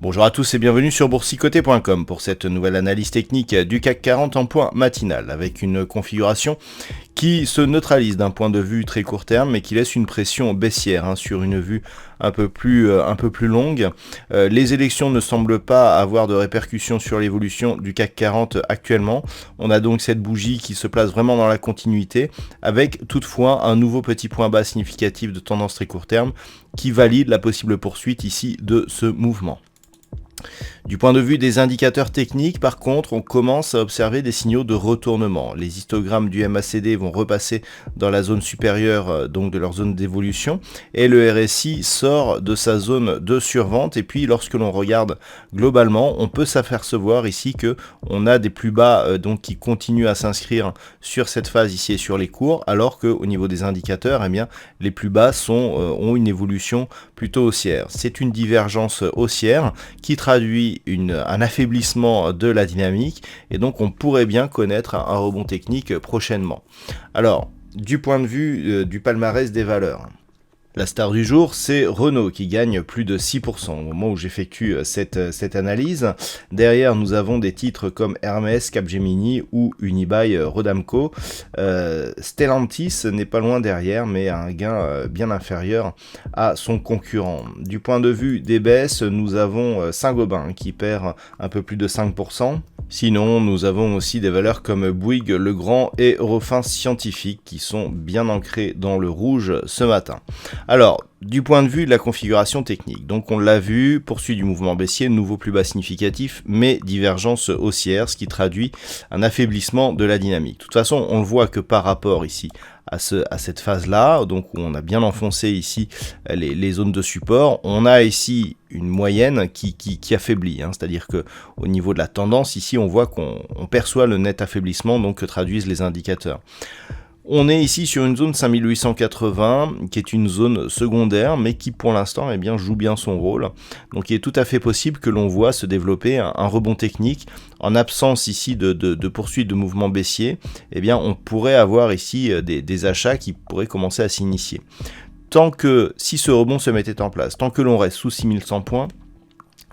Bonjour à tous et bienvenue sur boursicoté.com pour cette nouvelle analyse technique du CAC 40 en point matinal avec une configuration qui se neutralise d'un point de vue très court terme mais qui laisse une pression baissière sur une vue un peu plus longue. Les élections ne semblent pas avoir de répercussions sur l'évolution du CAC 40 actuellement. On a donc cette bougie qui se place vraiment dans la continuité avec toutefois un nouveau petit point bas significatif de tendance très court terme qui valide la possible poursuite ici de ce mouvement. Du point de vue des indicateurs techniques, par contre, on commence à observer des signaux de retournement. Les histogrammes du MACD vont repasser dans la zone supérieure, donc de leur zone d'évolution, et le RSI sort de sa zone de survente. Et puis, lorsque l'on regarde globalement, on peut s'apercevoir ici que on a des plus bas donc qui continuent à s'inscrire sur cette phase ici et sur les cours, alors qu'au niveau des indicateurs, eh bien, les plus bas ont une évolution plutôt haussière. C'est une divergence haussière qui traduit un affaiblissement de la dynamique et donc on pourrait bien connaître un rebond technique prochainement. Alors, du point de vue du palmarès des valeurs, la star du jour, c'est Renault qui gagne plus de 6% au moment où j'effectue cette analyse. Derrière, nous avons des titres comme Hermès, Capgemini ou Unibail Rodamco. Stellantis n'est pas loin derrière, mais a un gain bien inférieur à son concurrent. Du point de vue des baisses, nous avons Saint-Gobain qui perd un peu plus de 5%. Sinon, nous avons aussi des valeurs comme Bouygues, Legrand et Eurofins Scientifique qui sont bien ancrées dans le rouge ce matin. Alors, du point de vue de la configuration technique, donc on l'a vu, poursuite du mouvement baissier, nouveau plus bas significatif, mais divergence haussière, ce qui traduit un affaiblissement de la dynamique. De toute façon, on le voit que par rapport ici à cette phase-là, donc où on a bien enfoncé ici les zones de support, on a ici une moyenne qui affaiblit, c'est-à-dire que au niveau de la tendance, ici on voit qu'on perçoit le net affaiblissement donc que traduisent les indicateurs. On est ici sur une zone 5880 qui est une zone secondaire mais qui pour l'instant joue bien son rôle. Donc il est tout à fait possible que l'on voit se développer un rebond technique en absence ici de poursuite de mouvement baissier. On pourrait avoir ici des achats qui pourraient commencer à s'initier. Si ce rebond se mettait en place, tant que l'on reste sous 6100 points,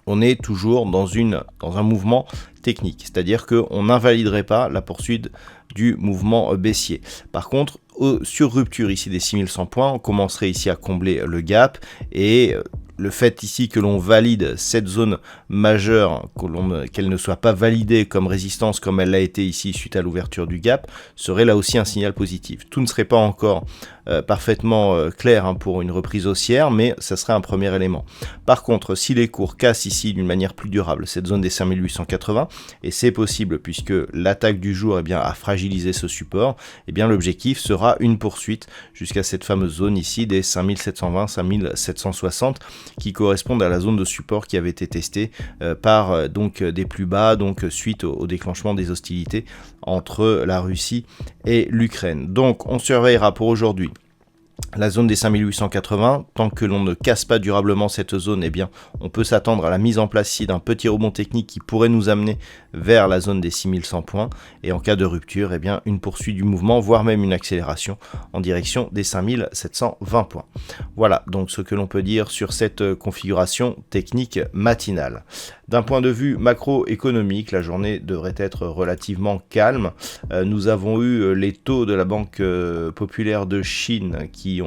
on est toujours dans un mouvement technique, c'est-à-dire qu'on n'invaliderait pas la poursuite du mouvement baissier. Par contre, sur rupture ici des 6100 points, on commencerait ici à combler le gap et le fait ici que l'on valide cette zone majeure, qu'elle ne soit pas validée comme résistance comme elle l'a été ici suite à l'ouverture du gap, serait là aussi un signal positif. Tout ne serait pas encore parfaitement clair pour une reprise haussière, mais ça serait un premier élément. Par contre, si les cours cassent ici d'une manière plus durable cette zone des 5880, et c'est possible puisque l'attaque du jour a fragilisé ce support, l'objectif sera une poursuite jusqu'à cette fameuse zone ici des 5720-5760 qui correspondent à la zone de support qui avait été testée par des plus bas suite au déclenchement des hostilités entre la Russie et l'Ukraine. Donc on surveillera pour aujourd'hui la zone des 5880, tant que l'on ne casse pas durablement cette zone, on peut s'attendre à la mise en place ici d'un petit rebond technique qui pourrait nous amener vers la zone des 6100 points. Et en cas de rupture, une poursuite du mouvement, voire même une accélération en direction des 5720 points. Voilà donc ce que l'on peut dire sur cette configuration technique matinale. D'un point de vue macroéconomique, la journée devrait être relativement calme. Nous avons eu les taux de la Banque populaire de Chine qui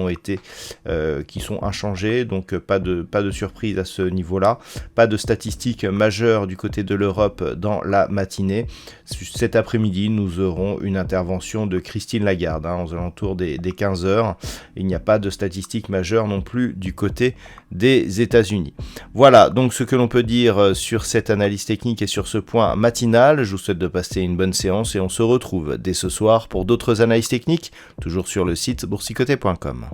sont inchangés, donc pas de surprise à ce niveau-là. Pas de statistiques majeures du côté de l'Europe dans la matinée. Cet après-midi, nous aurons une intervention de Christine Lagarde aux alentours des 15h. Il n'y a pas de statistiques majeures non plus du côté des États-Unis. Voilà donc ce que l'on peut dire sur cette analyse technique et sur ce point matinal. Je vous souhaite de passer une bonne séance et on se retrouve dès ce soir pour d'autres analyses techniques, toujours sur le site boursicoté.com.